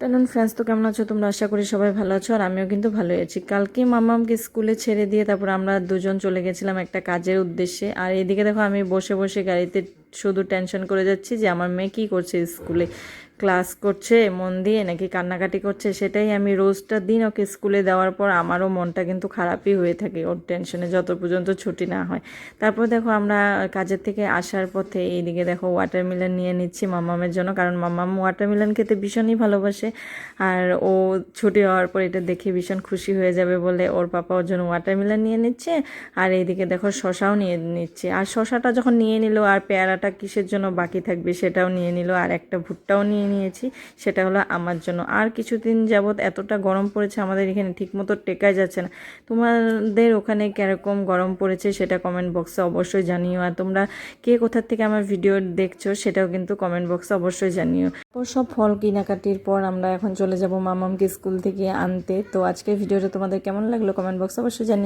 টানুন ফ্রেন্ডস, তো কেমন আছো তোমরা? আশা করি সবাই ভালো আছো, আর আমিও কিন্তু ভালোই আছি। কালকে মামামকে স্কুলে ছেড়ে দিয়ে তারপর আমরা দুজন চলে গেছিলাম একটা কাজের উদ্দেশ্যে। আর এদিকে দেখো আমি বসে বসে গাড়িতে শুধু টেনশন করে যাচ্ছি যে আমার মেয়ে কী করছে স্কুলে, ক্লাস করছে মন দিয়ে নাকি কান্নাকাটি করছে। সেটাই আমি রোজটা দিন ওকে স্কুলে দেওয়ার পর আমারও মনটা কিন্তু খারাপই হয়ে থাকে ওর টেনশনে, যত পর্যন্ত ছুটি না হয়। তারপর দেখো আমরা কাজের থেকে আসার পথে এইদিকে দেখো ওয়াটারমেলন নিয়ে নিচ্ছি মামামের জন্য, কারণ মামাম ওয়াটারমেলন খেতে ভীষণই ভালোবাসে। আর ও ছুটি হওয়ার পর এটা দেখে ভীষণ খুশি হয়ে যাবে বলে ওর পাপা ওর জন্য ওয়াটারমেলন নিয়ে নিচ্ছে। আর এইদিকে দেখো শশাও নিয়ে নিচ্ছে। আর শশাটা যখন নিয়ে নিল, আর পেয়ারাটা কিসের জন্য বাকি থাকবে সেটাও নিয়ে নিল, আর একটা ভুট্টাও নিয়ে নিয়েছি, সেটা হলো আমার জন্য। আর কিছুদিন যাবৎ এতটা গরম পড়েছে আমাদের এখানে, ঠিকমতো টেকাই যাচ্ছে না। তোমাদের ওখানে কীরকম গরম পড়েছে সেটা কমেন্ট বক্সে অবশ্যই জানিও। আর তোমরা কে কোথার থেকে আমার ভিডিও দেখছো সেটাও কিন্তু কমেন্ট বক্সে অবশ্যই জানিও। তো সব ফল কেনাকাটির পর আমরা এখন চলে যাব মামামকে স্কুল থেকে আনতে। তো আজকের ভিডিওটা তোমাদের কেমন লাগলো কমেন্ট বক্সে অবশ্যই জানিও।